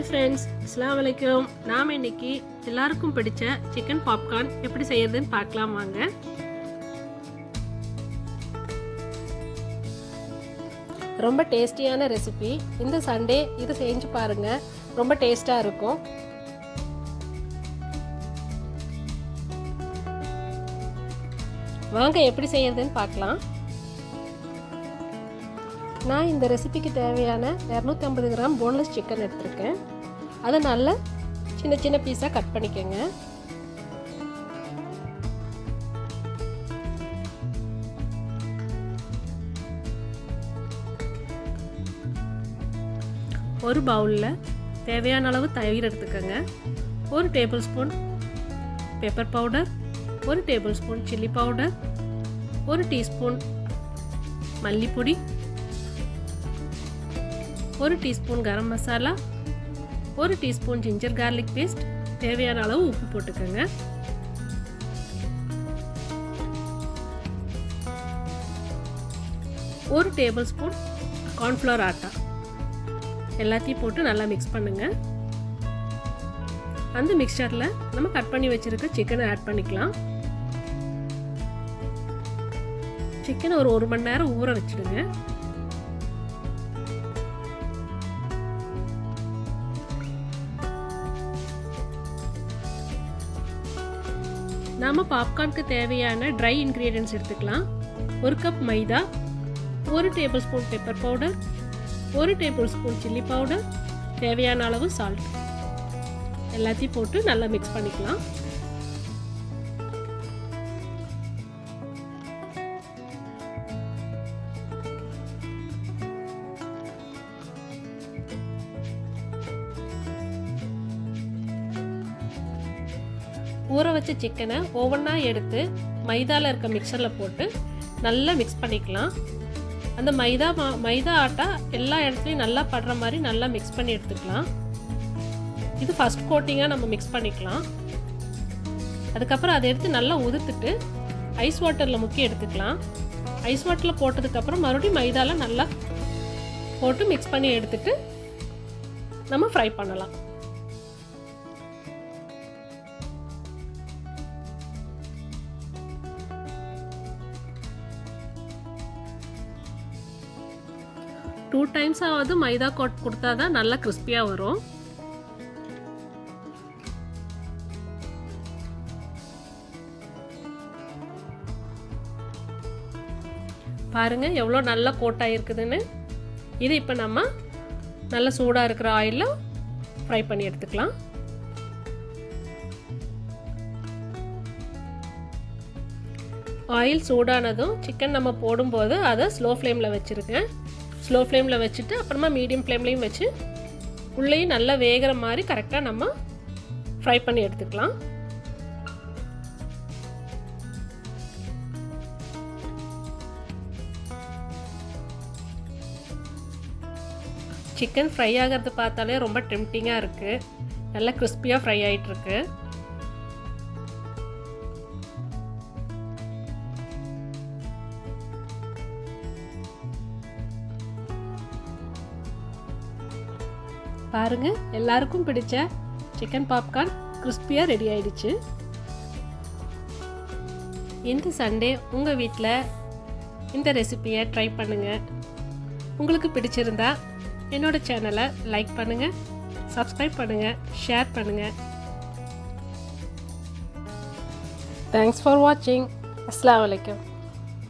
Hi friends, அஸ்ஸலாமு அலைக்கும். நாம் இன்னைக்கு எல்லாருக்கும் பிடிச்ச சிக்கன் பாப்கார்ன் எப்படி செய்யறதுன்னு பார்க்கலாம் வாங்க. ரொம்ப டேஸ்டியான ரெசிபி. இந்த சண்டே இது செஞ்சு பாருங்க, ரொம்ப டேஸ்டாக இருக்கும். வாங்க எப்படி செய்யறதுன்னு பார்க்கலாம். நான் இந்த ரெசிபிக்கு தேவையான 250 கிராம் போன்லெஸ் சிக்கன் எடுத்திருக்கேன். அதை நல்லா சின்ன சின்ன பீஸாக கட் பண்ணிக்கோங்க. ஒரு பவுலில் தேவையான அளவு தயிர் எடுத்துக்கோங்க. 1 tablespoon pepper powder, 1 tablespoon chilli powder, 1 teaspoon மல்லிப்பொடி, 1 டீஸ்பூன் கரம் மசாலா, 1 டீஸ்பூன் ஜிஞ்சர் கார்லிக் பேஸ்ட், தேவையான அளவு உப்பு போட்டுக்கோங்க. ஒரு டேபிள் ஸ்பூன் கார்ன்ஃப்ளவர் ஆட்டா எல்லாத்தையும் போட்டு நல்லா மிக்ஸ் பண்ணுங்க. அந்த மிக்சரில் நம்ம கட் பண்ணி வச்சிருக்க சிக்கனை ஆட் பண்ணிக்கலாம். சிக்கனை ஒரு 1 மணி நேரம் ஊற வச்சிடுங்க. நாம பாப்கார்னுக்கு தேவையான ட்ரை இன்க்ரீடியன்ட்ஸ் எடுத்துக்கலாம். 1 கப் மைதா, 1 tablespoon pepper powder, 1 tablespoon chilli powder, தேவையான அளவு சால்ட் எல்லாத்தையும் போட்டு நல்லா மிக்ஸ் பண்ணிக்கலாம். ஊற வச்ச சிக்கனை ஒவ்வொன்றா எடுத்து மைதாவில் இருக்க மிக்சரில் போட்டு நல்லா மிக்ஸ் பண்ணிக்கலாம். அந்த மைதா ஆட்டா எல்லா இடத்துலையும் நல்லா படுற மாதிரி நல்லா மிக்ஸ் பண்ணி எடுத்துக்கலாம். இது ஃபஸ்ட் கோட்டிங்காக நம்ம மிக்ஸ் பண்ணிக்கலாம். அதுக்கப்புறம் அதை எடுத்து நல்லா உதுத்துட்டு ஐஸ் வாட்டரில் முக்கி எடுத்துக்கலாம். ஐஸ் வாட்டரில் போட்டதுக்கப்புறம் மறுபடியும் மைதாவில் நல்லா போட்டு மிக்ஸ் பண்ணி எடுத்துட்டு நம்ம ஃப்ரை பண்ணலாம். டூ டைம்ஸ் ஆவது மைதா கோட் கொடுத்தா தான் நல்லா கிறிஸ்பியாக வரும். பாருங்க எவ்வளோ நல்லா கோட் ஆகிருக்குதுன்னு. இது இப்போ நம்ம நல்லா சூடாக இருக்கிற ஆயிலில் ஃப்ரை பண்ணி எடுத்துக்கலாம். ஆயில் சூடானதும் சிக்கன் நம்ம போடும்போது அதை ஸ்லோ ஃப்ளேமில் வச்சுருக்கேன். ஸ்லோ ஃப்ளேமில் வச்சுட்டு அப்புறமா மீடியம் ஃப்ளேம்லேயும் வச்சு உள்ளேயும் நல்லா வேகிற மாதிரி கரெக்டாக நம்ம ஃப்ரை பண்ணி எடுத்துக்கலாம். சிக்கன் ஃப்ரை ஆகிறது பார்த்தாலே ரொம்ப டெம்ப்டிங்காக இருக்குது. நல்லா கிறிஸ்பியாக ஃப்ரை ஆகிட்டுருக்கு. பாருங்க எல்லாருக்கும் பிடிச்ச சிக்கன் பாப்கார்ன் கிறிஸ்பியாக ரெடி ஆயிடுச்சு. இந்த சண்டே உங்கள் வீட்டில் இந்த ரெசிபியை ட்ரை பண்ணுங்கள். உங்களுக்கு பிடிச்சிருந்தா என்னோட சேனலை லைக் பண்ணுங்கள், சப்ஸ்கிரைப் பண்ணுங்கள், ஷேர் பண்ணுங்கள். தேங்க்ஸ் ஃபார் வாட்சிங். அஸ்ஸலாமு அலைக்கும்.